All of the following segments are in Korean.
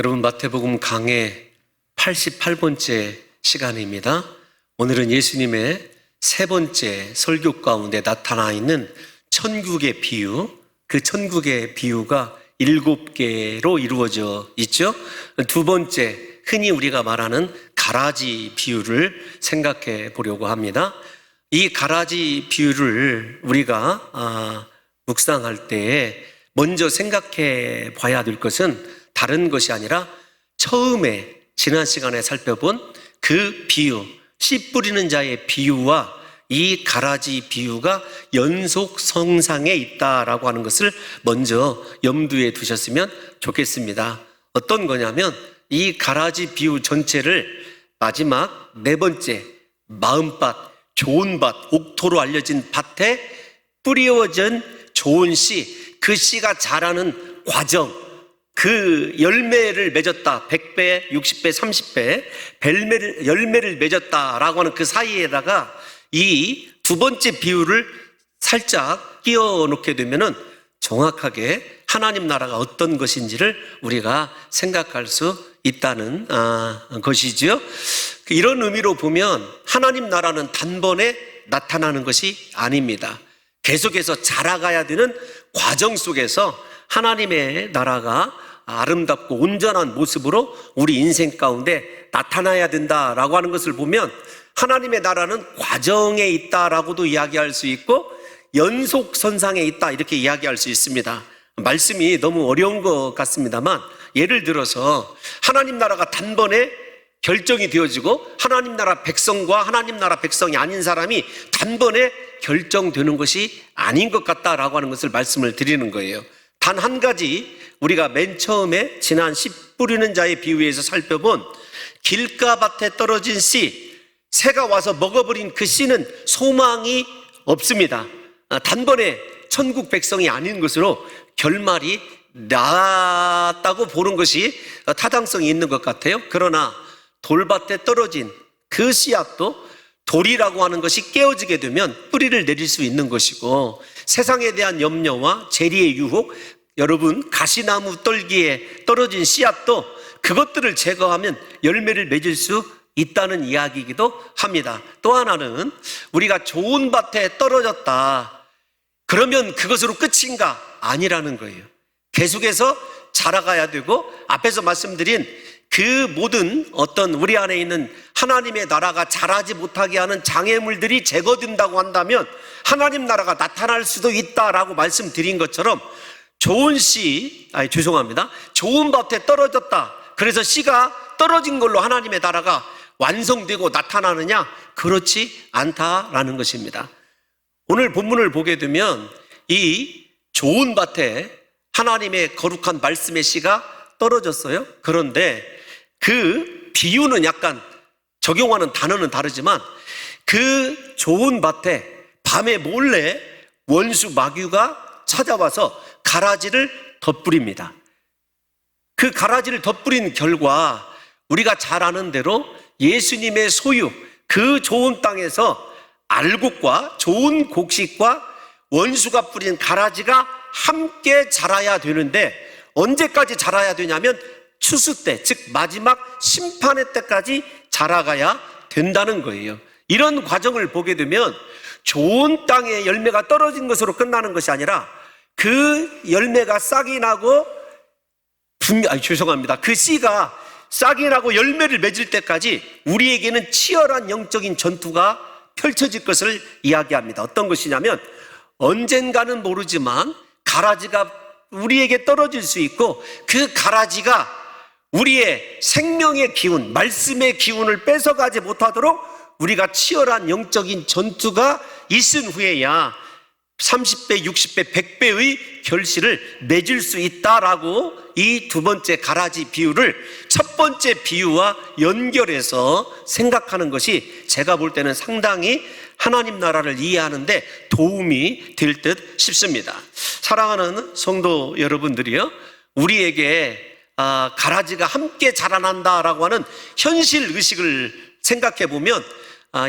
여러분, 마태복음 강해 88번째 시간입니다. 오늘은 예수님의 세 번째 설교 가운데 나타나 있는 천국의 비유, 그 천국의 비유가 7개로 이루어져 있죠. 두 번째, 흔히 우리가 말하는 가라지 비유를 생각해 보려고 합니다. 이 가라지 비유를 우리가 묵상할 때에 먼저 생각해 봐야 될 것은 다른 것이 아니라 처음에 지난 시간에 살펴본 그 비유, 씨 뿌리는 자의 비유와 이 가라지 비유가 연속성상에 있다라고 하는 것을 먼저 염두에 두셨으면 좋겠습니다. 어떤 거냐면 이 가라지 비유 전체를 마지막 네 번째 마음밭, 좋은 밭, 옥토로 알려진 밭에 뿌려진 좋은 씨, 그 씨가 자라는 과정, 그 열매를 맺었다, 100배, 60배, 30배 열매를 맺었다라고 하는 그 사이에다가 이 두 번째 비유를 살짝 끼워 놓게 되면은 정확하게 하나님 나라가 어떤 것인지를 우리가 생각할 수 있다는 것이죠. 이런 의미로 보면 하나님 나라는 단번에 나타나는 것이 아닙니다. 계속해서 자라가야 되는 과정 속에서 하나님의 나라가 아름답고 온전한 모습으로 우리 인생 가운데 나타나야 된다라고 하는 것을 보면 하나님의 나라는 과정에 있다라고도 이야기할 수 있고 연속선상에 있다 이렇게 이야기할 수 있습니다. 말씀이 너무 어려운 것 같습니다만 예를 들어서 하나님 나라가 단번에 결정이 되어지고 하나님 나라 백성과 하나님 나라 백성이 아닌 사람이 단번에 결정되는 것이 아닌 것 같다라고 하는 것을 말씀을 드리는 거예요. 단 한 가지 우리가 맨 처음에 지난 씨 뿌리는 자의 비유에서 살펴본 길가밭에 떨어진 씨, 새가 와서 먹어버린 그 씨는 소망이 없습니다. 단번에 천국 백성이 아닌 것으로 결말이 났다고 보는 것이 타당성이 있는 것 같아요. 그러나 돌밭에 떨어진 그 씨앗도 돌이라고 하는 것이 깨어지게 되면 뿌리를 내릴 수 있는 것이고, 세상에 대한 염려와 재리의 유혹, 여러분 가시나무 떨기에 떨어진 씨앗도 그것들을 제거하면 열매를 맺을 수 있다는 이야기이기도 합니다. 또 하나는 우리가 좋은 밭에 떨어졌다, 그러면 그것으로 끝인가? 아니라는 거예요. 계속해서 자라가야 되고, 앞에서 말씀드린 그 모든 어떤 우리 안에 있는 하나님의 나라가 자라지 못하게 하는 장애물들이 제거된다고 한다면 하나님 나라가 나타날 수도 있다라고 말씀드린 것처럼 좋은 밭에 떨어졌다, 그래서 씨가 떨어진 걸로 하나님의 나라가 완성되고 나타나느냐? 그렇지 않다라는 것입니다. 오늘 본문을 보게 되면 이 좋은 밭에 하나님의 거룩한 말씀의 씨가 떨어졌어요. 그런데 그 비유는 약간 적용하는 단어는 다르지만 그 좋은 밭에 밤에 몰래 원수 마귀가 찾아와서 가라지를 덧뿌립니다. 그 가라지를 덧뿌린 결과 우리가 잘 아는 대로 예수님의 소유, 그 좋은 땅에서 알곡과 좋은 곡식과 원수가 뿌린 가라지가 함께 자라야 되는데 언제까지 자라야 되냐면 추수 때, 즉 마지막 심판의 때까지 자라가야 된다는 거예요. 이런 과정을 보게 되면 좋은 땅에 열매가 떨어진 것으로 끝나는 것이 아니라 그 열매가 싹이 나고 그 씨가 싹이 나고 열매를 맺을 때까지 우리에게는 치열한 영적인 전투가 펼쳐질 것을 이야기합니다. 어떤 것이냐면 언젠가는 모르지만 가라지가 우리에게 떨어질 수 있고 그 가라지가 우리의 생명의 기운, 말씀의 기운을 뺏어가지 못하도록 우리가 치열한 영적인 전투가 있은 후에야 30배, 60배, 100배의 결실을 맺을 수 있다라고 이 두 번째 가라지 비유를 첫 번째 비유와 연결해서 생각하는 것이 제가 볼 때는 상당히 하나님 나라를 이해하는데 도움이 될 듯 싶습니다. 사랑하는 성도 여러분들이요, 우리에게 가라지가 함께 자라난다라고 하는 현실 의식을 생각해 보면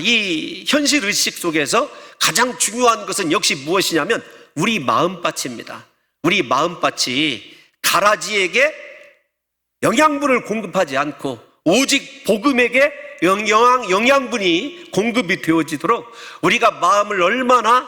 이 현실 의식 속에서 가장 중요한 것은 역시 무엇이냐면 우리 마음밭입니다. 우리 마음밭이 가라지에게 영양분을 공급하지 않고 오직 복음에게 영양분이 공급이 되어지도록 우리가 마음을 얼마나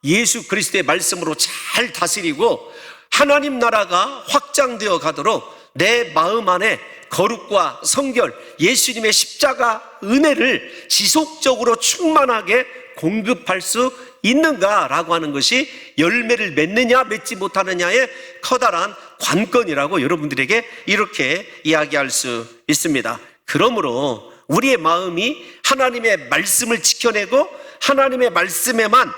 예수 그리스도의 말씀으로 잘 다스리고 하나님 나라가 확장되어 가도록 내 마음 안에 거룩과 성결, 예수님의 십자가 은혜를 지속적으로 충만하게 공급할 수 있는가라고 하는 것이 열매를 맺느냐 맺지 못하느냐의 커다란 관건이라고 여러분들에게 이렇게 이야기할 수 있습니다. 그러므로 우리의 마음이 하나님의 말씀을 지켜내고 하나님의 말씀에만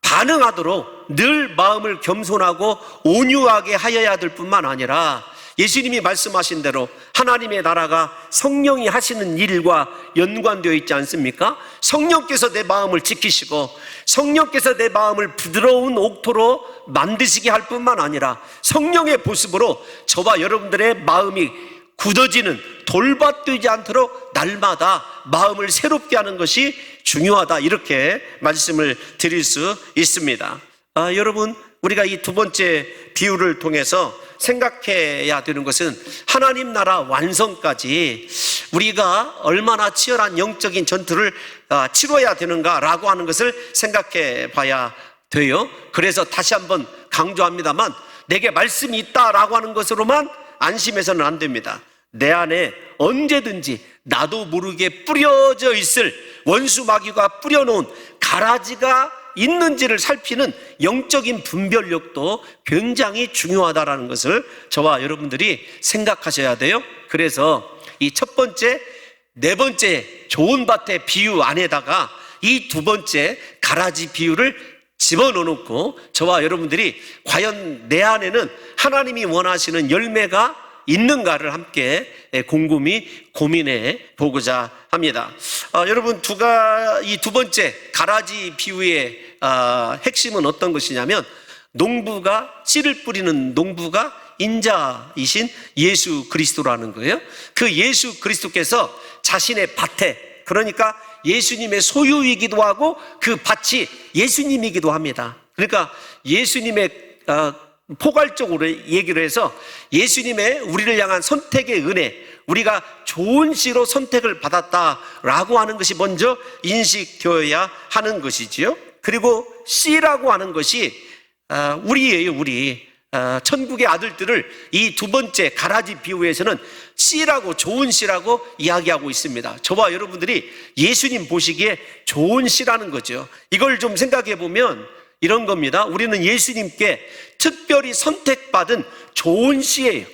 반응하도록 늘 마음을 겸손하고 온유하게 하여야 될 뿐만 아니라 예수님이 말씀하신 대로 하나님의 나라가 성령이 하시는 일과 연관되어 있지 않습니까? 성령께서 내 마음을 지키시고 성령께서 내 마음을 부드러운 옥토로 만드시게 할 뿐만 아니라 성령의 보습으로 저와 여러분들의 마음이 굳어지는 돌밭되지 않도록 날마다 마음을 새롭게 하는 것이 중요하다, 이렇게 말씀을 드릴 수 있습니다. 여러분, 우리가 이 두 번째 비유를 통해서 생각해야 되는 것은 하나님 나라 완성까지 우리가 얼마나 치열한 영적인 전투를 치러야 되는가라고 하는 것을 생각해 봐야 돼요. 그래서 다시 한번 강조합니다만, 내게 말씀이 있다라고 하는 것으로만 안심해서는 안 됩니다. 내 안에 언제든지 나도 모르게 뿌려져 있을 원수 마귀가 뿌려놓은 가라지가 있는지를 살피는 영적인 분별력도 굉장히 중요하다라는 것을 저와 여러분들이 생각하셔야 돼요. 그래서 이 첫 번째, 네 번째 좋은 밭의 비유 안에다가 이 두 번째 가라지 비유를 집어넣고 저와 여러분들이 과연 내 안에는 하나님이 원하시는 열매가 있는가를 함께 곰곰이 고민해 보고자 합니다. 여러분, 이 두 번째 가라지 비유의 핵심은 어떤 것이냐면, 농부가 씨를 뿌리는 농부가 인자이신 예수 그리스도라는 거예요. 그 예수 그리스도께서 자신의 밭에, 그러니까 예수님의 소유이기도 하고 그 밭이 예수님이기도 합니다. 그러니까 예수님의 포괄적으로 얘기를 해서 예수님의 우리를 향한 선택의 은혜, 우리가 좋은 씨로 선택을 받았다라고 하는 것이 먼저 인식되어야 하는 것이지요. 그리고 씨라고 하는 것이 우리예요, 우리. 천국의 아들들을 이 두 번째 가라지 비유에서는 씨라고, 좋은 씨라고 이야기하고 있습니다. 저와 여러분들이 예수님 보시기에 좋은 씨라는 거죠. 이걸 좀 생각해 보면 이런 겁니다. 우리는 예수님께 특별히 선택받은 좋은 씨예요.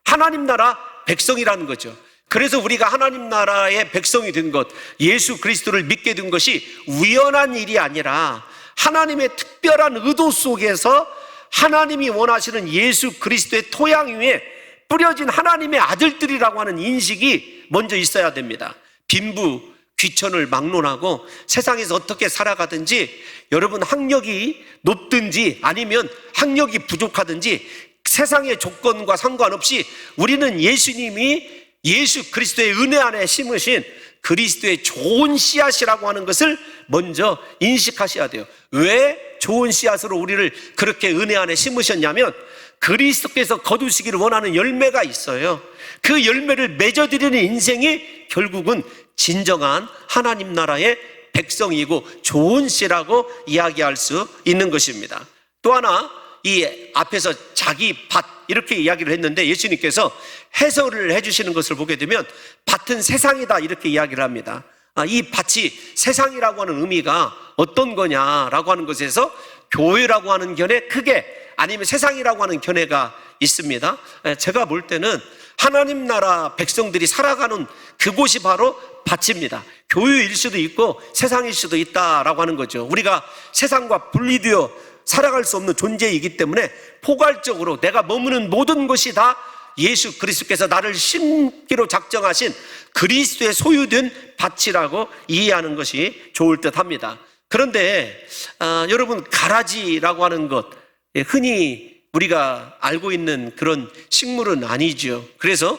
하나님 나라 백성이라는 거죠. 그래서 우리가 하나님 나라의 백성이 된 것, 예수 그리스도를 믿게 된 것이 우연한 일이 아니라 하나님의 특별한 의도 속에서 하나님이 원하시는 예수 그리스도의 토양 위에 뿌려진 하나님의 아들들이라고 하는 인식이 먼저 있어야 됩니다. 빈부 귀천을 막론하고 세상에서 어떻게 살아가든지, 여러분 학력이 높든지 아니면 학력이 부족하든지 세상의 조건과 상관없이 우리는 예수님이 예수 그리스도의 은혜 안에 심으신 그리스도의 좋은 씨앗이라고 하는 것을 먼저 인식하셔야 돼요. 왜 좋은 씨앗으로 우리를 그렇게 은혜 안에 심으셨냐면, 그리스도께서 거두시기를 원하는 열매가 있어요. 그 열매를 맺어드리는 인생이 결국은 진정한 하나님 나라의 백성이고 좋은 씨라고 이야기할 수 있는 것입니다. 또 하나, 이 앞에서 자기 밭 이렇게 이야기를 했는데 예수님께서 해설을 해주시는 것을 보게 되면 밭은 세상이다 이렇게 이야기를 합니다. 이 밭이 세상이라고 하는 의미가 어떤 거냐라고 하는 것에서 교회라고 하는 견해 크게, 아니면 세상이라고 하는 견해가 있습니다. 제가 볼 때는 하나님 나라 백성들이 살아가는 그곳이 바로 밭입니다. 교회일 수도 있고 세상일 수도 있다라고 하는 거죠. 우리가 세상과 분리되어 살아갈 수 없는 존재이기 때문에 포괄적으로 내가 머무는 모든 것이 다 예수 그리스도께서 나를 심기로 작정하신 그리스도의 소유된 밭이라고 이해하는 것이 좋을 듯 합니다. 그런데 여러분, 가라지라고 하는 것, 흔히 우리가 알고 있는 그런 식물은 아니죠. 그래서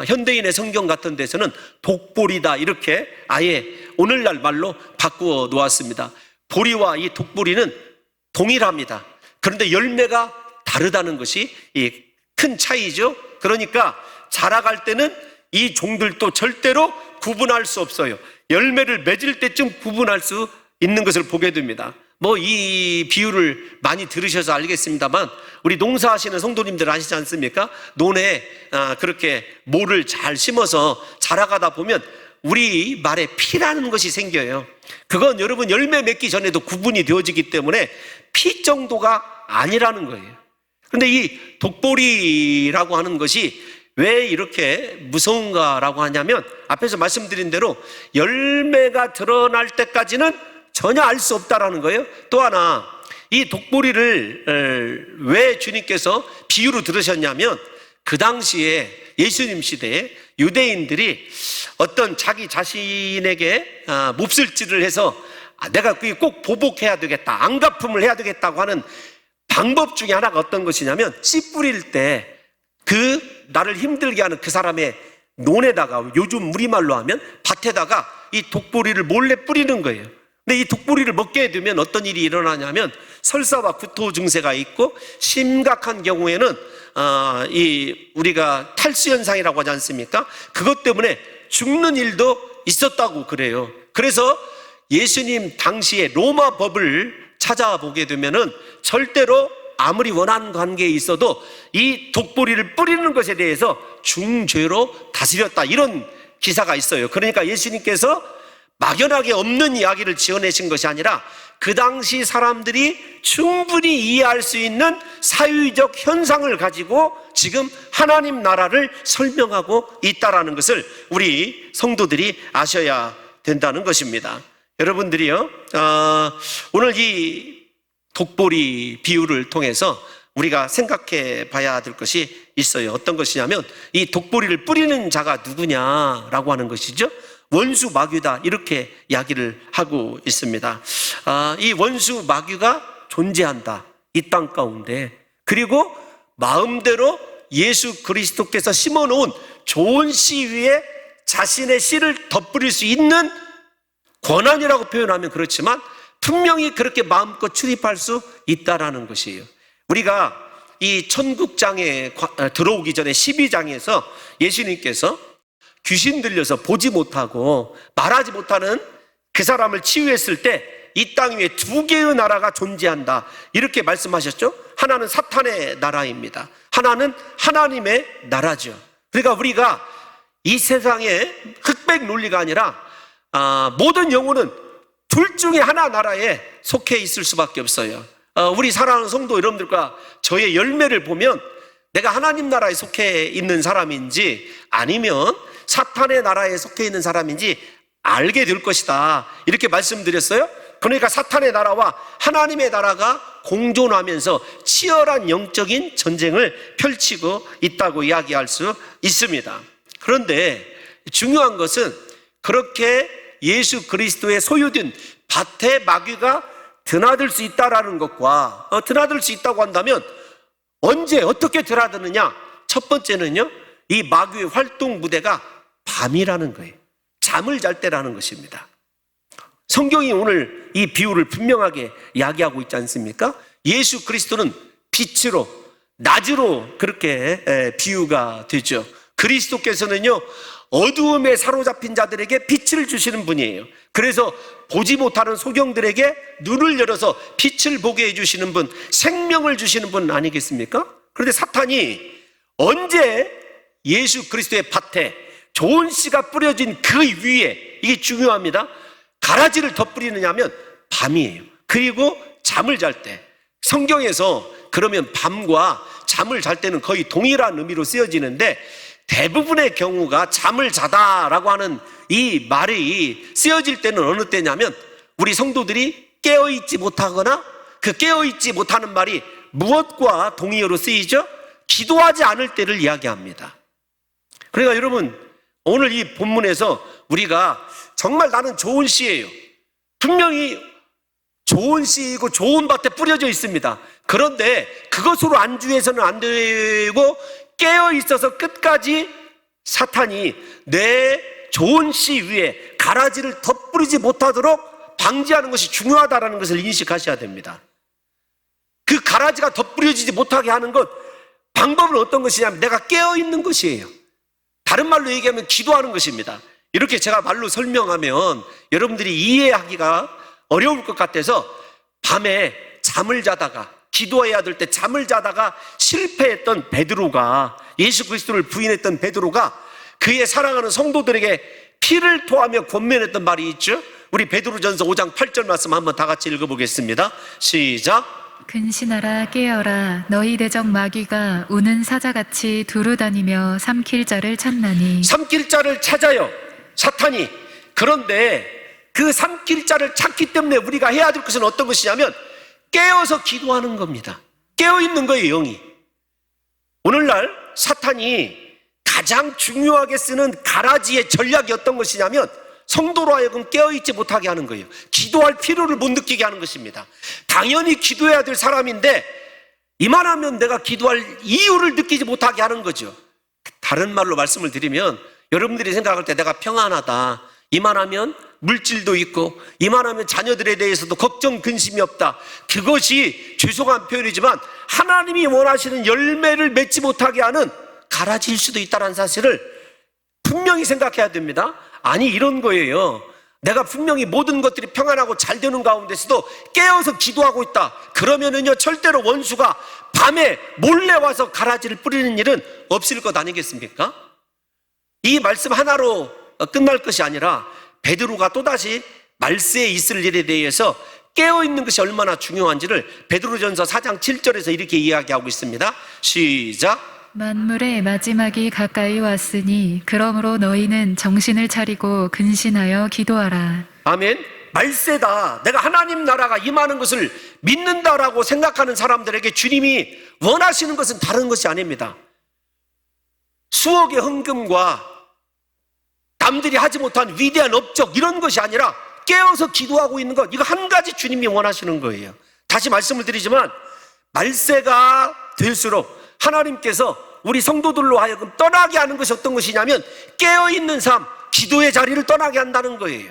현대인의 성경 같은 데서는 독보리다 이렇게 아예 오늘날 말로 바꾸어 놓았습니다. 보리와 이 독보리는 동일합니다. 그런데 열매가 다르다는 것이 큰 차이죠. 그러니까 자라갈 때는 이 종들도 절대로 구분할 수 없어요. 열매를 맺을 때쯤 구분할 수 있는 것을 보게 됩니다. 이 비유를 많이 들으셔서 알겠습니다만, 우리 농사하시는 성도님들 아시지 않습니까? 논에 그렇게 모를 잘 심어서 자라가다 보면 우리 말에 피라는 것이 생겨요. 그건 여러분 열매 맺기 전에도 구분이 되어지기 때문에 피 정도가 아니라는 거예요. 그런데 이 독보리라고 하는 것이 왜 이렇게 무서운가라고 하냐면, 앞에서 말씀드린 대로 열매가 드러날 때까지는 전혀 알 수 없다라는 거예요. 또 하나, 이 독보리를 왜 주님께서 비유로 들으셨냐면, 그 당시에 예수님 시대에 유대인들이 어떤 자기 자신에게 몹쓸짓을 해서 내가 꼭 보복해야 되겠다, 안갚음을 해야 되겠다고 하는 방법 중에 하나가 어떤 것이냐면, 씨 뿌릴 때 나를 힘들게 하는 그 사람의 논에다가, 요즘 우리말로 하면 밭에다가 이 독보리를 몰래 뿌리는 거예요. 근데 이 독보리를 먹게 되면 어떤 일이 일어나냐면 설사와 구토 증세가 있고, 심각한 경우에는 우리가 탈수 현상이라고 하지 않습니까? 그것 때문에 죽는 일도 있었다고 그래요. 그래서 예수님 당시에 로마 법을 찾아보게 되면은 절대로 아무리 원한 관계에 있어도 이 독보리를 뿌리는 것에 대해서 중죄로 다스렸다, 이런 기사가 있어요. 그러니까 예수님께서 막연하게 없는 이야기를 지어내신 것이 아니라 그 당시 사람들이 충분히 이해할 수 있는 사회적 현상을 가지고 지금 하나님 나라를 설명하고 있다라는 것을 우리 성도들이 아셔야 된다는 것입니다. 여러분들이요, 오늘 이 독보리 비유를 통해서 우리가 생각해 봐야 될 것이 있어요. 어떤 것이냐면, 이 독보리를 뿌리는 자가 누구냐라고 하는 것이죠. 원수 마귀다, 이렇게 이야기를 하고 있습니다. 이 원수 마귀가 존재한다, 이 땅 가운데. 그리고 마음대로 예수 그리스도께서 심어놓은 좋은 씨 위에 자신의 씨를 덧뿌릴 수 있는 권한이라고 표현하면 그렇지만 분명히 그렇게 마음껏 출입할 수 있다라는 것이에요. 우리가 이 천국장에 들어오기 전에 12장에서 예수님께서 귀신 들려서 보지 못하고 말하지 못하는 그 사람을 치유했을 때 이 땅 위에 두 개의 나라가 존재한다, 이렇게 말씀하셨죠. 하나는 사탄의 나라입니다. 하나는 하나님의 나라죠. 그러니까 우리가 이 세상의 흑백 논리가 아니라 모든 영혼은 둘 중에 하나 나라에 속해 있을 수밖에 없어요. 우리 사랑하는 성도 여러분들과 저의 열매를 보면 내가 하나님 나라에 속해 있는 사람인지 아니면 사탄의 나라에 속해 있는 사람인지 알게 될 것이다, 이렇게 말씀드렸어요. 그러니까 사탄의 나라와 하나님의 나라가 공존하면서 치열한 영적인 전쟁을 펼치고 있다고 이야기할 수 있습니다. 그런데 중요한 것은 그렇게 예수 그리스도의 소유된 밭에 마귀가 드나들 수 있다라는 것과, 드나들 수 있다고 한다면 언제 어떻게 드나드느냐? 첫 번째는요, 이 마귀의 활동 무대가 밤이라는 거예요. 잠을 잘 때라는 것입니다. 성경이 오늘 이 비유를 분명하게 이야기하고 있지 않습니까? 예수 그리스도는 빛으로, 낮으로 그렇게 비유가 되죠. 그리스도께서는요, 어두움에 사로잡힌 자들에게 빛을 주시는 분이에요. 그래서 보지 못하는 소경들에게 눈을 열어서 빛을 보게 해주시는 분, 생명을 주시는 분 아니겠습니까? 그런데 사탄이 언제 예수 그리스도의 밭에 좋은 씨가 뿌려진 그 위에, 이게 중요합니다, 가라지를 덧뿌리느냐 하면 밤이에요. 그리고 잠을 잘 때. 성경에서 그러면 밤과 잠을 잘 때는 거의 동일한 의미로 쓰여지는데, 대부분의 경우가 잠을 자다라고 하는 이 말이 쓰여질 때는 어느 때냐면 우리 성도들이 깨어있지 못하거나, 그 깨어있지 못하는 말이 무엇과 동의어로 쓰이죠? 기도하지 않을 때를 이야기합니다. 그러니까 여러분, 오늘 이 본문에서 우리가 정말 나는 좋은 씨예요, 분명히 좋은 씨이고 좋은 밭에 뿌려져 있습니다. 그런데 그것으로 안주해서는 안 되고 깨어 있어서 끝까지 사탄이 내 좋은 씨 위에 가라지를 덧뿌리지 못하도록 방지하는 것이 중요하다는 것을 인식하셔야 됩니다. 그 가라지가 덧뿌려지지 못하게 하는 것, 방법은 어떤 것이냐면 내가 깨어 있는 것이에요. 다른 말로 얘기하면 기도하는 것입니다. 이렇게 제가 말로 설명하면 여러분들이 이해하기가 어려울 것 같아서 밤에 잠을 자다가 기도해야 될 때 잠을 자다가 실패했던 베드로가, 예수 그리스도를 부인했던 베드로가 그의 사랑하는 성도들에게 피를 토하며 권면했던 말이 있죠. 우리 베드로전서 5장 8절 말씀 한번 다 같이 읽어보겠습니다. 시작. 근신하라 깨어라 너희 대적 마귀가 우는 사자같이 두루다니며 삼킬 자를 찾나니. 삼킬 자를 찾아요, 사탄이. 그런데 그 삼킬 자를 찾기 때문에 우리가 해야 될 것은 어떤 것이냐면 깨어서 기도하는 겁니다. 깨어있는 거예요, 영이. 오늘날 사탄이 가장 중요하게 쓰는 가라지의 전략이 어떤 것이냐면 성도로 하여금 깨어있지 못하게 하는 거예요. 기도할 필요를 못 느끼게 하는 것입니다. 당연히 기도해야 될 사람인데 이만하면 내가 기도할 이유를 느끼지 못하게 하는 거죠. 다른 말로 말씀을 드리면 여러분들이 생각할 때 내가 평안하다, 이만하면 물질도 있고 이만하면 자녀들에 대해서도 걱정 근심이 없다, 그것이 죄송한 표현이지만 하나님이 원하시는 열매를 맺지 못하게 하는 가라지일 수도 있다는 사실을 분명히 생각해야 됩니다. 아니, 이런 거예요. 내가 분명히 모든 것들이 평안하고 잘 되는 가운데서도 깨어서 기도하고 있다. 그러면은요, 절대로 원수가 밤에 몰래 와서 가라지를 뿌리는 일은 없을 것 아니겠습니까? 이 말씀 하나로 끝날 것이 아니라 베드로가 또다시 말세에 있을 일에 대해서 깨어있는 것이 얼마나 중요한지를 베드로전서 4장 7절에서 이렇게 이야기하고 있습니다. 시작. 만물의 마지막이 가까이 왔으니 그러므로 너희는 정신을 차리고 근신하여 기도하라. 아멘. 말세다, 내가 하나님 나라가 임하는 것을 믿는다라고 생각하는 사람들에게 주님이 원하시는 것은 다른 것이 아닙니다. 수억의 헌금과 남들이 하지 못한 위대한 업적, 이런 것이 아니라 깨어서 기도하고 있는 것, 이거 한 가지 주님이 원하시는 거예요. 다시 말씀을 드리지만 말세가 될수록 하나님께서 우리 성도들로 하여금 떠나게 하는 것이 어떤 것이냐면 깨어있는 삶, 기도의 자리를 떠나게 한다는 거예요.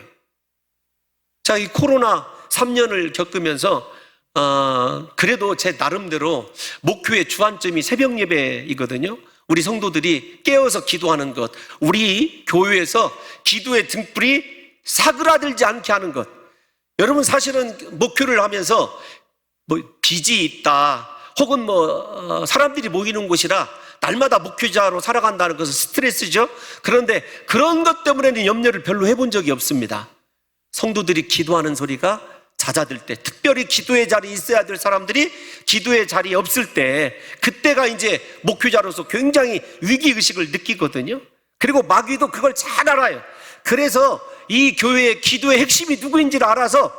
자, 이 코로나 3년을 겪으면서 그래도 제 나름대로 목표의 주안점이 새벽 예배이거든요. 우리 성도들이 깨어서 기도하는 것, 우리 교회에서 기도의 등불이 사그라들지 않게 하는 것. 여러분, 사실은 목표를 하면서 뭐 빚이 있다, 혹은 뭐 사람들이 모이는 곳이라 날마다 목회자로 살아간다는 것은 스트레스죠. 그런데 그런 것 때문에는 염려를 별로 해본 적이 없습니다. 성도들이 기도하는 소리가 잦아들 때, 특별히 기도의 자리에 있어야 될 사람들이 기도의 자리에 없을 때, 그때가 이제 목회자로서 굉장히 위기의식을 느끼거든요. 그리고 마귀도 그걸 잘 알아요. 그래서 이 교회의 기도의 핵심이 누구인지를 알아서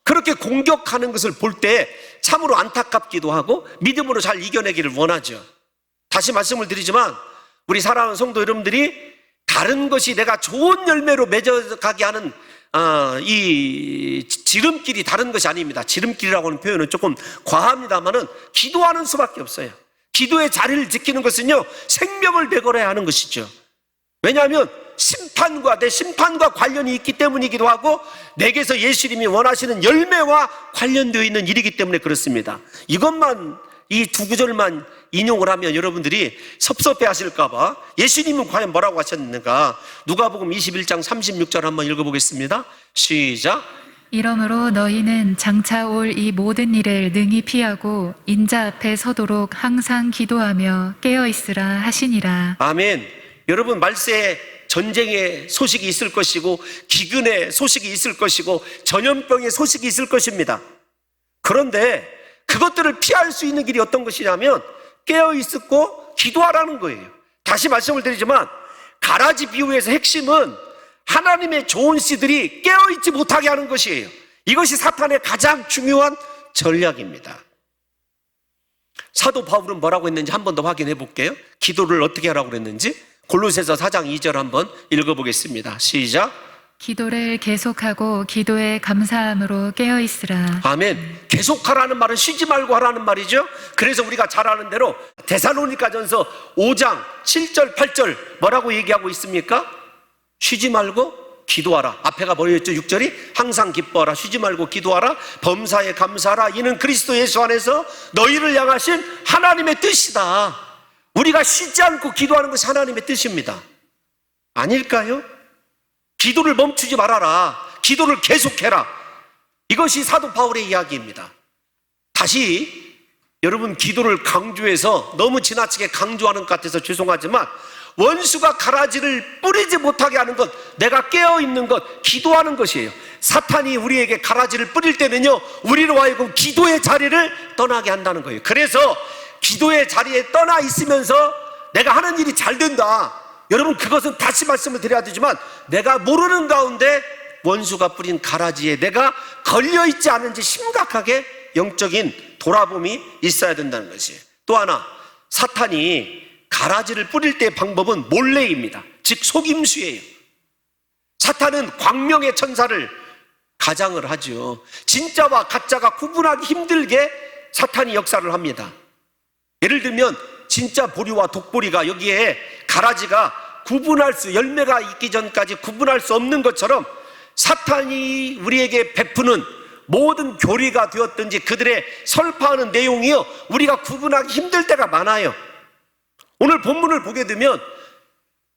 그렇게 공격하는 것을 볼 때 참으로 안타깝기도 하고 믿음으로 잘 이겨내기를 원하죠. 다시 말씀을 드리지만 우리 사랑하는 성도 여러분들이 다른 것이 내가 좋은 열매로 맺어가게 하는 이 지름길이 다른 것이 아닙니다. 지름길이라고 하는 표현은 조금 과합니다만은 기도하는 수밖에 없어요. 기도의 자리를 지키는 것은요, 생명을 내걸어야 하는 것이죠. 왜냐하면 심판과, 내 심판과 관련이 있기 때문이기도 하고 내게서 예수님이 원하시는 열매와 관련되어 있는 일이기 때문에 그렇습니다. 이것만, 이 두 구절만 인용을 하면 여러분들이 섭섭해 하실까봐 예수님은 과연 뭐라고 하셨는가? 누가복음 21장 36절 한번 읽어보겠습니다. 시작. 이러므로 너희는 장차 올 이 모든 일을 능히 피하고 인자 앞에 서도록 항상 기도하며 깨어있으라 하시니라. 아멘. 여러분, 말세에 전쟁의 소식이 있을 것이고 기근의 소식이 있을 것이고 전염병의 소식이 있을 것입니다. 그런데 그것들을 피할 수 있는 길이 어떤 것이냐면 깨어있고 기도하라는 거예요. 다시 말씀을 드리지만 가라지 비유에서 핵심은 하나님의 좋은 씨들이 깨어있지 못하게 하는 것이에요. 이것이 사탄의 가장 중요한 전략입니다. 사도 바울은 뭐라고 했는지 한 번 더 확인해 볼게요. 기도를 어떻게 하라고 그랬는지 골로새서 4장 2절 한번 읽어보겠습니다. 시작. 기도를 계속하고 기도에 감사함으로 깨어있으라. 아멘. 계속하라는 말은 쉬지 말고 하라는 말이죠. 그래서 우리가 잘 아는 대로 데살로니가전서 5장 7절 8절 뭐라고 얘기하고 있습니까? 쉬지 말고 기도하라. 앞에가 뭐였죠? 6절이 항상 기뻐하라, 쉬지 말고 기도하라, 범사에 감사하라, 이는 그리스도 예수 안에서 너희를 향하신 하나님의 뜻이다. 우리가 쉬지 않고 기도하는 것이 하나님의 뜻입니다. 아닐까요? 기도를 멈추지 말아라. 기도를 계속해라. 이것이 사도 바울의 이야기입니다. 다시 여러분, 기도를 강조해서 너무 지나치게 강조하는 것 같아서 죄송하지만, 원수가 가라지를 뿌리지 못하게 하는 것, 내가 깨어있는 것, 기도하는 것이에요. 사탄이 우리에게 가라지를 뿌릴 때는요, 우리로 하여금 기도의 자리를 떠나게 한다는 거예요. 그래서 기도의 자리에 떠나 있으면서 내가 하는 일이 잘 된다. 여러분, 그것은 다시 말씀을 드려야 되지만, 내가 모르는 가운데 원수가 뿌린 가라지에 내가 걸려있지 않은지 심각하게 영적인 돌아봄이 있어야 된다는 것이에요. 또 하나, 사탄이 가라지를 뿌릴 때의 방법은 몰래입니다. 즉 속임수예요. 사탄은 광명의 천사를 가장을 하죠. 진짜와 가짜가 구분하기 힘들게 사탄이 역사를 합니다. 예를 들면 진짜 보리와 독보리가, 여기에 가라지가 열매가 있기 전까지 구분할 수 없는 것처럼, 사탄이 우리에게 베푸는 모든 교리가 되었든지 그들의 설파하는 내용이요, 우리가 구분하기 힘들 때가 많아요. 오늘 본문을 보게 되면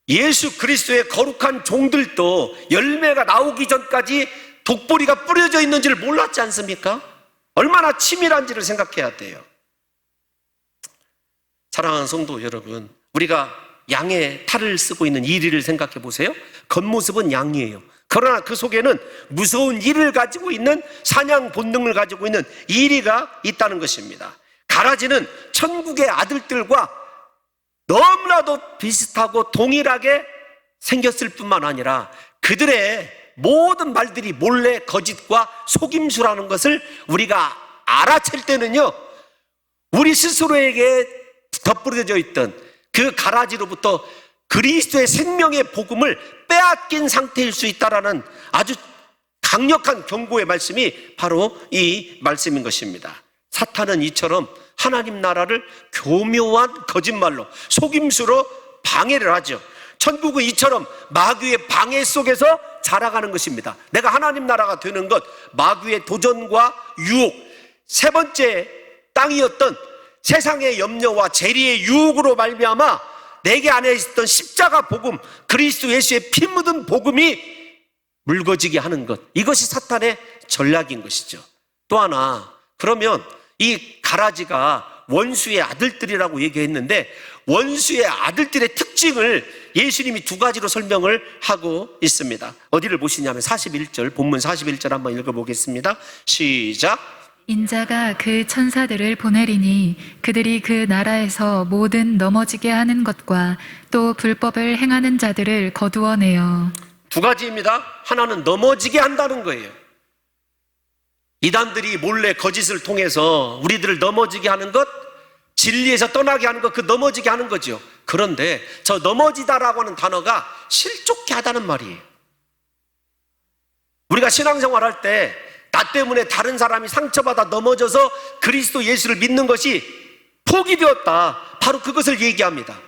예수 그리스도의 거룩한 종들도 열매가 나오기 전까지 독보리가 뿌려져 있는지를 몰랐지 않습니까? 얼마나 치밀한지를 생각해야 돼요. 사랑하는 성도 여러분, 우리가 양의 탈을 쓰고 있는 이리를 생각해 보세요. 겉모습은 양이에요. 그러나 그 속에는 무서운 이를 가지고 있는, 사냥 본능을 가지고 있는 이리가 있다는 것입니다. 가라지는 천국의 아들들과 너무나도 비슷하고 동일하게 생겼을 뿐만 아니라 그들의 모든 말들이 몰래 거짓과 속임수라는 것을 우리가 알아챌 때는요, 우리 스스로에게 덧뿌려져 있던 그 가라지로부터 그리스도의 생명의 복음을 빼앗긴 상태일 수 있다라는 아주 강력한 경고의 말씀이 바로 이 말씀인 것입니다. 사탄은 이처럼 하나님 나라를 교묘한 거짓말로, 속임수로 방해를 하죠. 천국은 이처럼 마귀의 방해 속에서 자라가는 것입니다. 내가 하나님 나라가 되는 것, 마귀의 도전과 유혹, 세 번째 땅이었던 세상의 염려와 재리의 유혹으로 말미암아 내게 안에 있었던 십자가 복음, 그리스도 예수의 피 묻은 복음이 묽어지게 하는 것, 이것이 사탄의 전략인 것이죠. 또 하나, 그러면 이 가라지가 원수의 아들들이라고 얘기했는데, 원수의 아들들의 특징을 예수님이 두 가지로 설명을 하고 있습니다. 어디를 보시냐면 41절, 본문 41절 한번 읽어보겠습니다. 시작. 인자가 그 천사들을 보내리니 그들이 그 나라에서 모든 넘어지게 하는 것과 또 불법을 행하는 자들을 거두어내어. 두 가지입니다. 하나는 넘어지게 한다는 거예요. 이단들이 몰래 거짓을 통해서 우리들을 넘어지게 하는 것, 진리에서 떠나게 하는 것, 그 넘어지게 하는 거죠. 그런데 저 넘어지다라고 하는 단어가 실족케 하다는 말이에요. 우리가 신앙생활 할 때 나 때문에 다른 사람이 상처받아 넘어져서 그리스도 예수를 믿는 것이 포기되었다, 바로 그것을 얘기합니다.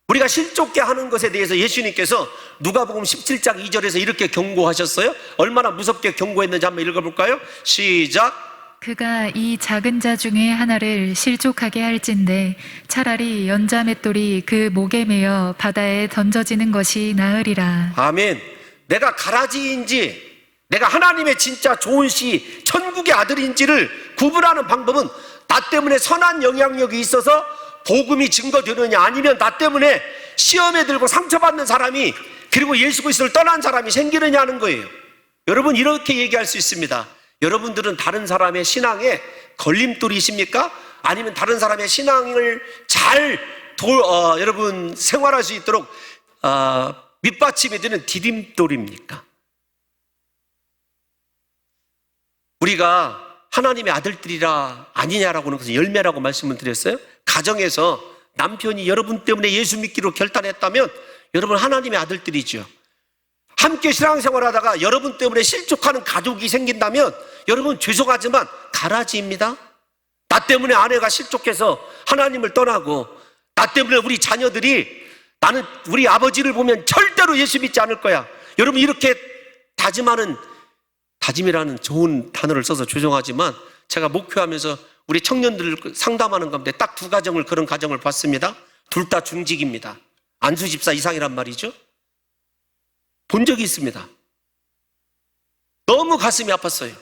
우리가 실족케 하는 것에 대해서 예수님께서 누가복음 17장 2절에서 이렇게 경고하셨어요. 얼마나 무섭게 경고했는지 한번 읽어볼까요? 시작. 그가 이 작은 자 중에 하나를 실족하게 할진대 차라리 연자 맷돌이 그 목에 매어 바다에 던져지는 것이 나으리라. 아멘. 내가 가라지인지, 내가 하나님의 진짜 좋은 씨, 천국의 아들인지를 구분하는 방법은 나 때문에 선한 영향력이 있어서 복음이 증거되느냐, 아니면 나 때문에 시험에 들고 상처받는 사람이, 그리고 예수 그리스도를 떠난 사람이 생기느냐 하는 거예요. 여러분, 이렇게 얘기할 수 있습니다. 여러분들은 다른 사람의 신앙에 걸림돌이십니까? 아니면 다른 사람의 신앙을 잘 여러분 생활할 수 있도록 밑받침이 되는 디딤돌입니까? 우리가 하나님의 아들들이라 아니냐라고 하는 것은 열매라고 말씀을 드렸어요. 가정에서 남편이 여러분 때문에 예수 믿기로 결단했다면 여러분 하나님의 아들들이죠. 함께 신앙생활 하다가 여러분 때문에 실족하는 가족이 생긴다면 여러분 죄송하지만 가라지입니다. 나 때문에 아내가 실족해서 하나님을 떠나고, 나 때문에 우리 자녀들이 나는 우리 아버지를 보면 절대로 예수 믿지 않을 거야, 여러분 이렇게 다짐이라는 좋은 단어를 써서 죄송하지만 제가 목표하면서 우리 청년들을 상담하는 가운데 딱 두 가정을, 그런 가정을 봤습니다. 둘 다 중직입니다. 안수 집사 이상이란 말이죠. 본 적이 있습니다. 너무 가슴이 아팠어요.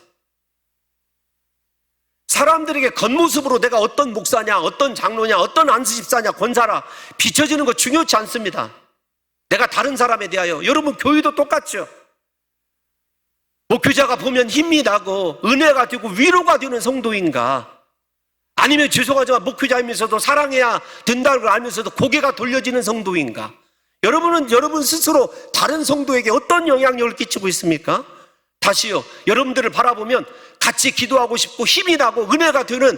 사람들에게 겉모습으로 내가 어떤 목사냐, 어떤 장로냐, 어떤 안수집사냐, 권사라 비춰지는 거 중요치 않습니다. 내가 다른 사람에 대하여, 여러분 교회도 똑같죠. 목회자가 보면 힘이 나고 은혜가 되고 위로가 되는 성도인가, 아니면 죄송하지만 목회자이면서도 사랑해야 된다는 걸 알면서도 고개가 돌려지는 성도인가. 여러분은 여러분 스스로 다른 성도에게 어떤 영향력을 끼치고 있습니까? 다시요, 여러분들을 바라보면 같이 기도하고 싶고 힘이 나고 은혜가 되는,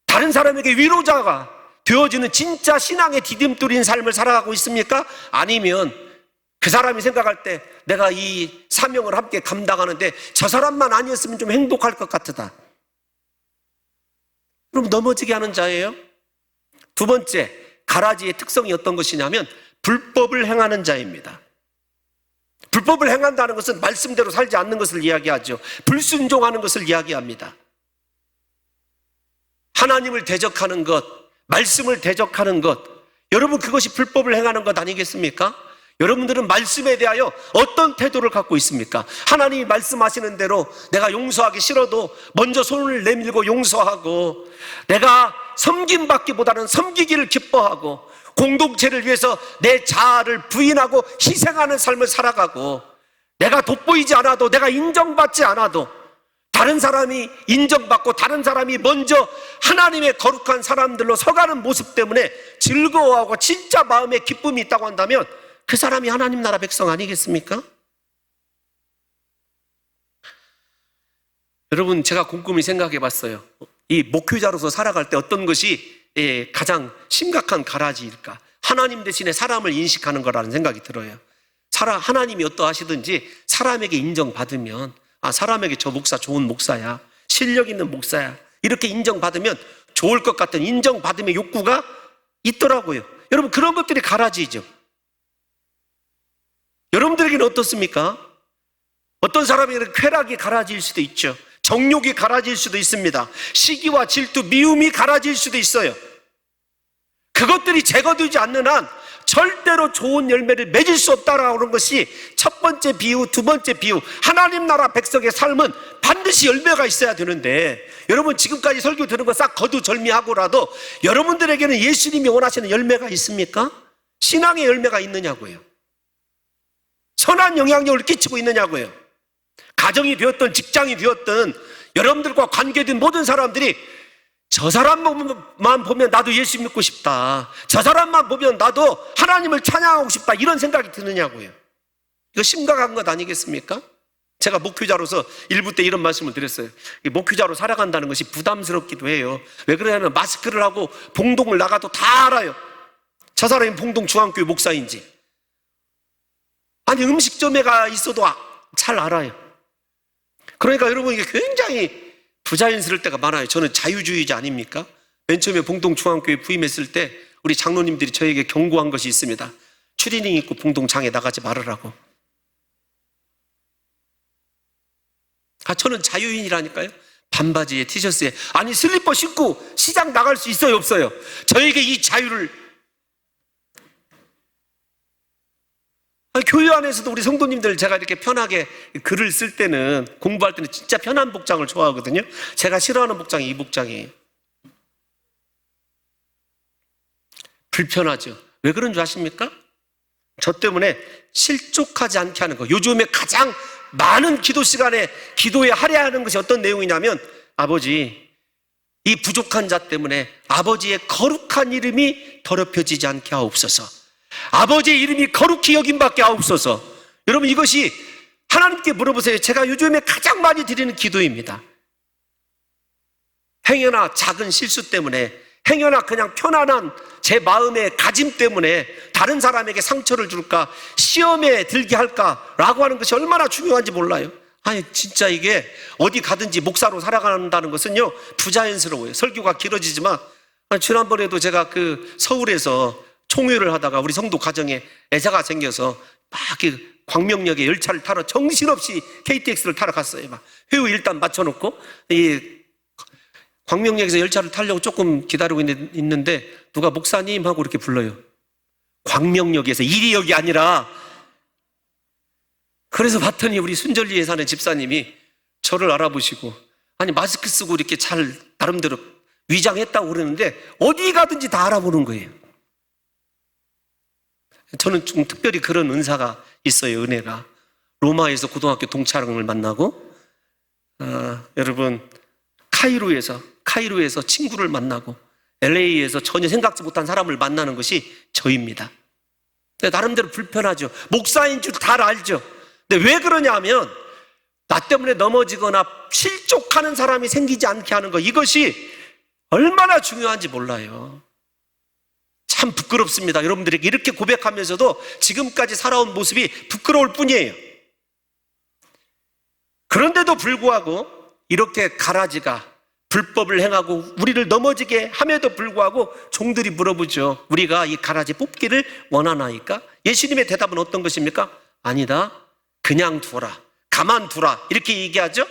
다른 사람에게 위로자가 되어지는 진짜 신앙의 디딤돌인 삶을 살아가고 있습니까? 아니면 그 사람이 생각할 때 내가 이 사명을 함께 감당하는데 저 사람만 아니었으면 좀 행복할 것 같다, 그럼 넘어지게 하는 자예요. 두 번째, 가라지의 특성이 어떤 것이냐면 불법을 행하는 자입니다. 불법을 행한다는 것은 말씀대로 살지 않는 것을 이야기하죠. 불순종하는 것을 이야기합니다. 하나님을 대적하는 것, 말씀을 대적하는 것, 여러분 그것이 불법을 행하는 것 아니겠습니까? 여러분들은 말씀에 대하여 어떤 태도를 갖고 있습니까? 하나님이 말씀하시는 대로 내가 용서하기 싫어도 먼저 손을 내밀고 용서하고, 내가 섬김받기보다는 섬기기를 기뻐하고, 공동체를 위해서 내 자아를 부인하고 희생하는 삶을 살아가고, 내가 돋보이지 않아도, 내가 인정받지 않아도 다른 사람이 인정받고 다른 사람이 먼저 하나님의 거룩한 사람들로 서가는 모습 때문에 즐거워하고 진짜 마음에 기쁨이 있다고 한다면 그 사람이 하나님 나라 백성 아니겠습니까? 여러분, 제가 곰곰이 생각해 봤어요. 이 목회자로서 살아갈 때 어떤 것이 가장 심각한 가라지일까? 하나님 대신에 사람을 인식하는 거라는 생각이 들어요. 하나님이 어떠하시든지 사람에게 인정받으면, 사람에게 저 목사 좋은 목사야, 실력 있는 목사야, 이렇게 인정받으면 좋을 것 같은 인정받음의 욕구가 있더라고요. 여러분, 그런 것들이 가라지죠. 여러분들에게는 어떻습니까? 어떤 사람에게는 쾌락이 가라질 수도 있죠. 정욕이 가라질 수도 있습니다. 시기와 질투, 미움이 가라질 수도 있어요. 그것들이 제거되지 않는 한 절대로 좋은 열매를 맺을 수 없다라는 것이 첫 번째 비유, 두 번째 비유. 하나님 나라 백성의 삶은 반드시 열매가 있어야 되는데, 여러분 지금까지 설교 들은 거 싹 거두절미하고라도 여러분들에게는 예수님이 원하시는 열매가 있습니까? 신앙의 열매가 있느냐고요. 선한 영향력을 끼치고 있느냐고요. 가정이 되었든 직장이 되었든 여러분들과 관계된 모든 사람들이 저 사람만 보면 나도 예수 믿고 싶다, 저 사람만 보면 나도 하나님을 찬양하고 싶다, 이런 생각이 드느냐고요. 이거 심각한 것 아니겠습니까? 제가 목회자로서 일부 때 이런 말씀을 드렸어요. 목회자로 살아간다는 것이 부담스럽기도 해요. 왜 그러냐면 마스크를 하고 봉동을 나가도 다 알아요. 저 사람이 봉동 중앙교회 목사인지. 아니, 음식점에 가 있어도 잘 알아요. 그러니까 여러분, 이게 굉장히 부자연스러울 때가 많아요. 저는 자유주의자 아닙니까? 맨 처음에 봉동 중앙교회 부임했을 때 우리 장로님들이 저에게 경고한 것이 있습니다. 추리닝 입고 봉동장에 나가지 말으라고. 저는 자유인이라니까요. 반바지에 티셔츠에, 아니 슬리퍼 신고 시장 나갈 수 있어요, 없어요? 저에게 이 자유를, 교회 안에서도 우리 성도님들 제가 이렇게 편하게 글을 쓸 때는, 공부할 때는 진짜 편한 복장을 좋아하거든요. 제가 싫어하는 복장이 이 복장이에요. 불편하죠. 왜 그런 줄 아십니까? 저 때문에 실족하지 않게 하는 거. 요즘에 가장 많은 기도 시간에 기도에 할애하는 것이 어떤 내용이냐면, 아버지, 이 부족한 자 때문에 아버지의 거룩한 이름이 더럽혀지지 않게 하옵소서. 아버지의 이름이 거룩히 여김받게 하옵소서. 여러분, 이것이 하나님께 물어보세요. 제가 요즘에 가장 많이 드리는 기도입니다. 행여나 작은 실수 때문에, 행여나 그냥 편안한 제 마음의 가짐 때문에 다른 사람에게 상처를 줄까, 시험에 들게 할까라고 하는 것이 얼마나 중요한지 몰라요. 아니, 진짜 이게 어디 가든지 목사로 살아간다는 것은요, 부자연스러워요. 설교가 길어지지만, 지난번에도 제가 서울에서 총회를 하다가 우리 성도 가정에 애자가 생겨서 막 광명역에 열차를 타러 정신없이 KTX를 타러 갔어요. 막 회의 일단 맞춰놓고, 이 광명역에서 열차를 타려고 조금 기다리고 있는데 누가 목사님 하고 이렇게 불러요. 광명역에서 이리역이 아니라 그래서 봤더니 우리 순절리에 사는 집사님이 저를 알아보시고, 아니 마스크 쓰고 이렇게 잘 나름대로 위장했다고 그러는데 어디 가든지 다 알아보는 거예요. 저는 좀 특별히 그런 은사가 있어요. 은혜가. 로마에서 고등학교 동창을 만나고, 여러분 카이로에서 친구를 만나고, LA에서 전혀 생각지 못한 사람을 만나는 것이 저입니다. 나름대로 불편하죠. 목사인 줄 다 알죠. 근데 왜 그러냐 하면 나 때문에 넘어지거나 실족하는 사람이 생기지 않게 하는 것, 이것이 얼마나 중요한지 몰라요. 참 부끄럽습니다. 여러분들에게 이렇게 고백하면서도 지금까지 살아온 모습이 부끄러울 뿐이에요. 그런데도 불구하고 이렇게 가라지가 불법을 행하고 우리를 넘어지게 함에도 불구하고 종들이 물어보죠. 우리가 이 가라지 뽑기를 원하나이까? 예수님의 대답은 어떤 것입니까? 아니다. 그냥 두라. 가만두라. 이렇게 얘기하죠.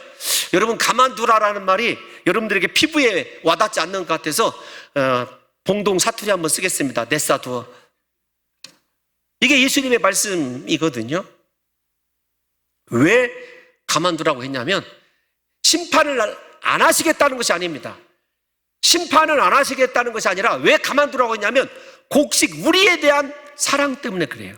여러분, 가만두라라는 말이 여러분들에게 피부에 와닿지 않는 것 같아서 봉동 사투리 한번 쓰겠습니다. 내싸두어. 이게 예수님의 말씀이거든요. 왜 가만두라고 했냐면 심판을 안 하시겠다는 것이 아닙니다. 심판을 안 하시겠다는 것이 아니라 왜 가만두라고 했냐면 곡식 우리에 대한 사랑 때문에 그래요.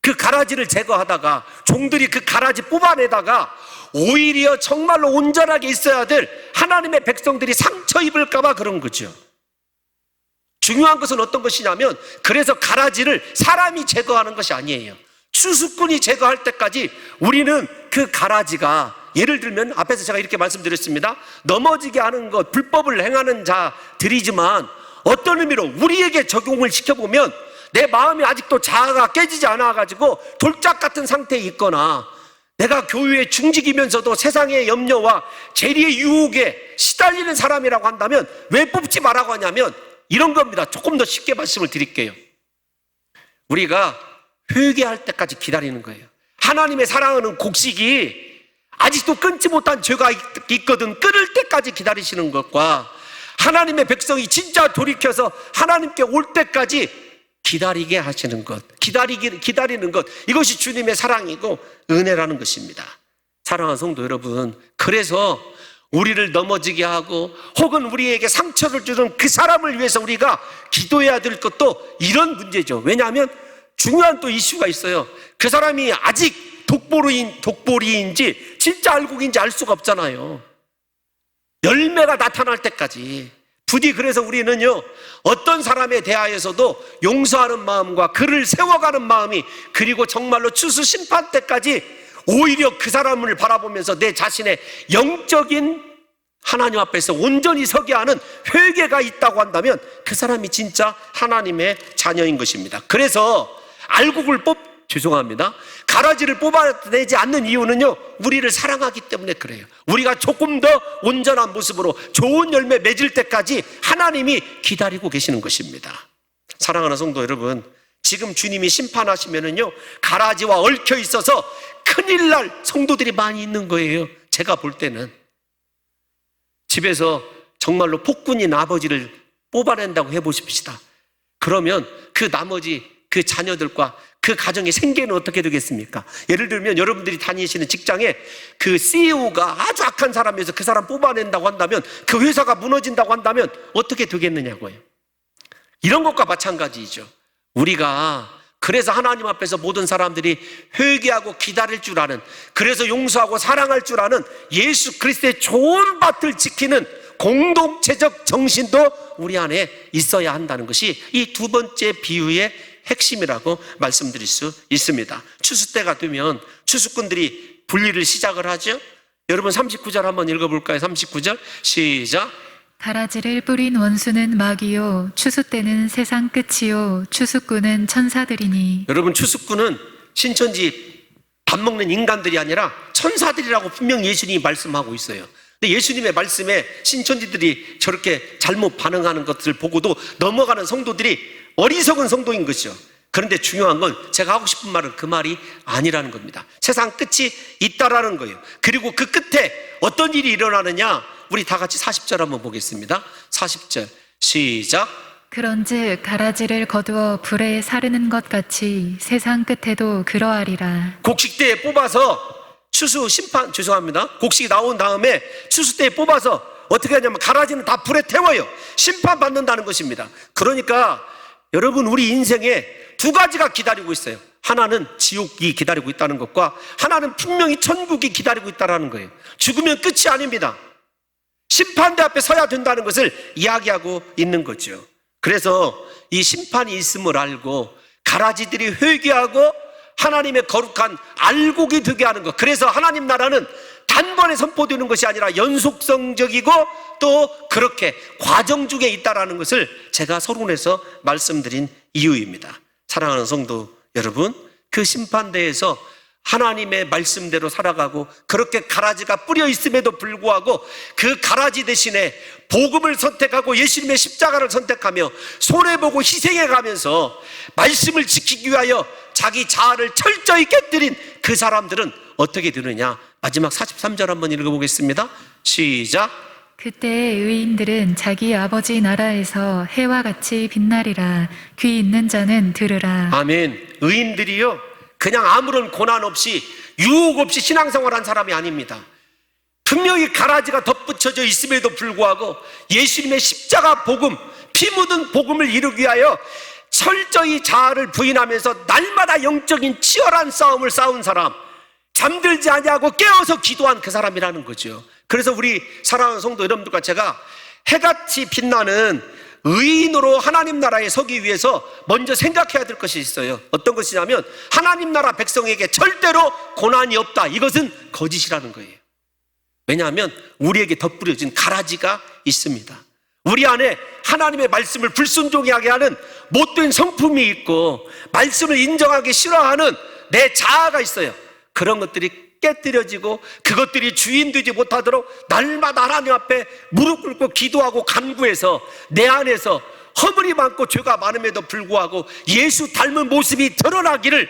그 가라지를 제거하다가 종들이 그 가라지 뽑아내다가 오히려 정말로 온전하게 있어야 될 하나님의 백성들이 상처 입을까 봐 그런 거죠. 중요한 것은 어떤 것이냐면 그래서 가라지를 사람이 제거하는 것이 아니에요. 추수꾼이 제거할 때까지 우리는 그 가라지가, 예를 들면 앞에서 제가 이렇게 말씀드렸습니다. 넘어지게 하는 것, 불법을 행하는 자들이지만 어떤 의미로 우리에게 적용을 시켜보면 내 마음이 아직도 자아가 깨지지 않아가지고 돌짝 같은 상태에 있거나 내가 교회에 중직이면서도 세상의 염려와 재리의 유혹에 시달리는 사람이라고 한다면 왜 뽑지 말라고 하냐면 이런 겁니다. 조금 더 쉽게 말씀을 드릴게요. 우리가 회개할 때까지 기다리는 거예요. 하나님의 사랑하는 곡식이 아직도 끊지 못한 죄가 있거든 끊을 때까지 기다리시는 것과 하나님의 백성이 진짜 돌이켜서 하나님께 올 때까지 기다리게 하시는 것, 기다리는 것, 이것이 주님의 사랑이고 은혜라는 것입니다. 사랑하는 성도 여러분, 그래서 우리를 넘어지게 하고 혹은 우리에게 상처를 주는 그 사람을 위해서 우리가 기도해야 될 것도 이런 문제죠. 왜냐하면 중요한 또 이슈가 있어요. 그 사람이 아직 독보리인지 진짜 알곡인지 알 수가 없잖아요. 열매가 나타날 때까지. 부디 그래서 우리는요, 어떤 사람에 대하여서도 용서하는 마음과 그를 세워가는 마음이, 그리고 정말로 추수 심판 때까지 오히려 그 사람을 바라보면서 내 자신의 영적인 하나님 앞에서 온전히 서게 하는 회개가 있다고 한다면 그 사람이 진짜 하나님의 자녀인 것입니다. 그래서 알곡을 가라지를 뽑아내지 않는 이유는요, 우리를 사랑하기 때문에 그래요. 우리가 조금 더 온전한 모습으로 좋은 열매 맺을 때까지 하나님이 기다리고 계시는 것입니다. 사랑하는 성도 여러분, 지금 주님이 심판하시면은요, 가라지와 얽혀 있어서 큰일 날 성도들이 많이 있는 거예요. 제가 볼 때는 집에서 정말로 폭군인 아버지를 뽑아낸다고 해보십시다. 그러면 그 나머지 그 자녀들과 그 가정의 생계는 어떻게 되겠습니까? 예를 들면 여러분들이 다니시는 직장에 그 CEO가 아주 악한 사람이어서 그 사람 뽑아낸다고 한다면, 그 회사가 무너진다고 한다면 어떻게 되겠느냐고요. 이런 것과 마찬가지이죠. 우리가 그래서 하나님 앞에서 모든 사람들이 회개하고 기다릴 줄 아는, 그래서 용서하고 사랑할 줄 아는 예수 그리스도의 좋은 밭을 지키는 공동체적 정신도 우리 안에 있어야 한다는 것이 이 두 번째 비유의 핵심이라고 말씀드릴 수 있습니다. 추수 때가 되면 추수꾼들이 분리를 시작을 하죠. 여러분 39절 한번 읽어볼까요? 39절 시작. 가라지를 뿌린 원수는 마귀요 추수 때는 세상 끝이요 추수꾼은 천사들이니. 여러분, 추수꾼은 신천지 밥 먹는 인간들이 아니라 천사들이라고 분명히 예수님이 말씀하고 있어요. 근데 예수님의 말씀에 신천지들이 저렇게 잘못 반응하는 것을 보고도 넘어가는 성도들이 어리석은 성도인 것이죠. 그런데 중요한 건 제가 하고 싶은 말은 그 말이 아니라는 겁니다. 세상 끝이 있다라는 거예요. 그리고 그 끝에 어떤 일이 일어나느냐, 우리 다 같이 40절 한번 보겠습니다. 40절 시작. 그런즉 가라지를 거두어 불에 사르는 것 같이 세상 끝에도 그러하리라. 곡식대에 뽑아서 죄송합니다. 곡식이 나온 다음에 추수대에 뽑아서 어떻게 하냐면 가라지는 다 불에 태워요. 심판받는다는 것입니다. 그러니까 여러분, 우리 인생에 두 가지가 기다리고 있어요. 하나는 지옥이 기다리고 있다는 것과 하나는 분명히 천국이 기다리고 있다는 거예요. 죽으면 끝이 아닙니다. 심판대 앞에 서야 된다는 것을 이야기하고 있는 거죠. 그래서 이 심판이 있음을 알고 가라지들이 회개하고 하나님의 거룩한 알곡이 되게 하는 것. 그래서 하나님 나라는 단번에 선포되는 것이 아니라 연속성적이고 또 그렇게 과정 중에 있다는 것을 제가 서론에서 말씀드린 이유입니다. 사랑하는 성도 여러분, 그 심판대에서 하나님의 말씀대로 살아가고 그렇게 가라지가 뿌려 있음에도 불구하고 그 가라지 대신에 복음을 선택하고 예수님의 십자가를 선택하며 손해보고 희생해가면서 말씀을 지키기 위하여 자기 자아를 철저히 깨뜨린 그 사람들은 어떻게 되느냐. 마지막 43절 한번 읽어보겠습니다. 시작. 그때 의인들은 자기 아버지 나라에서 해와 같이 빛나리라. 귀 있는 자는 들으라. 아멘. 의인들이요, 그냥 아무런 고난 없이 유혹 없이 신앙생활한 사람이 아닙니다. 분명히 가라지가 덧붙여져 있음에도 불구하고 예수님의 십자가 복음, 피 묻은 복음을 이루기 위하여 철저히 자아를 부인하면서 날마다 영적인 치열한 싸움을 싸운 사람, 잠들지 아니하고 깨어서 기도한 그 사람이라는 거죠. 그래서 우리 사랑하는 성도 여러분들과 제가 해같이 빛나는 의인으로 하나님 나라에 서기 위해서 먼저 생각해야 될 것이 있어요. 어떤 것이냐면 하나님 나라 백성에게 절대로 고난이 없다. 이것은 거짓이라는 거예요. 왜냐하면 우리에게 덧뿌려진 가라지가 있습니다. 우리 안에 하나님의 말씀을 불순종하게 하는 못된 성품이 있고 말씀을 인정하기 싫어하는 내 자아가 있어요. 그런 것들이 깨뜨려지고 그것들이 주인 되지 못하도록 날마다 하나님 앞에 무릎 꿇고 기도하고 간구해서 내 안에서 허물이 많고 죄가 많음에도 불구하고 예수 닮은 모습이 드러나기를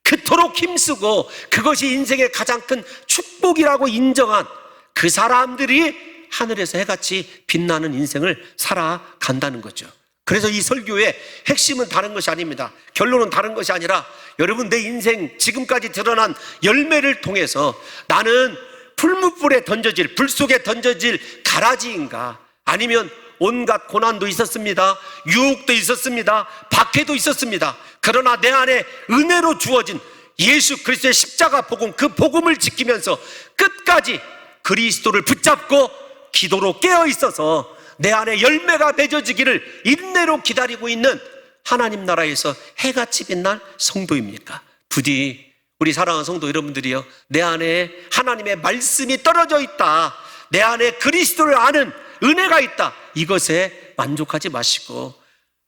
그토록 힘쓰고 그것이 인생의 가장 큰 축복이라고 인정한 그 사람들이 하늘에서 해같이 빛나는 인생을 살아간다는 거죠. 그래서 이 설교의 핵심은 다른 것이 아닙니다. 결론은 다른 것이 아니라 여러분, 내 인생 지금까지 드러난 열매를 통해서 나는 풀무불에 던져질, 불 속에 던져질 가라지인가, 아니면 온갖 고난도 있었습니다. 유혹도 있었습니다. 박해도 있었습니다. 그러나 내 안에 은혜로 주어진 예수 그리스도의 십자가 복음, 그 복음을 지키면서 끝까지 그리스도를 붙잡고 기도로 깨어 있어서 내 안에 열매가 맺어지기를 인내로 기다리고 있는 하나님 나라에서 해같이 빛날 성도입니까? 부디 우리 사랑하는 성도 여러분들이요, 내 안에 하나님의 말씀이 떨어져 있다, 내 안에 그리스도를 아는 은혜가 있다, 이것에 만족하지 마시고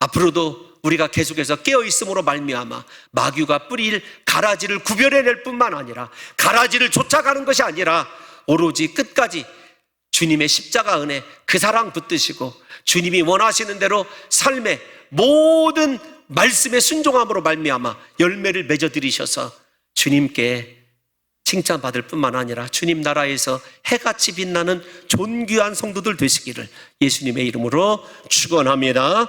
앞으로도 우리가 계속해서 깨어있음으로 말미암아 마귀가 뿌릴 가라지를 구별해낼 뿐만 아니라 가라지를 쫓아가는 것이 아니라 오로지 끝까지 주님의 십자가 은혜, 그 사랑 붙드시고 주님이 원하시는 대로 삶의 모든 말씀에 순종함으로 말미암아 열매를 맺어드리셔서 주님께 칭찬받을 뿐만 아니라 주님 나라에서 해같이 빛나는 존귀한 성도들 되시기를 예수님의 이름으로 축원합니다.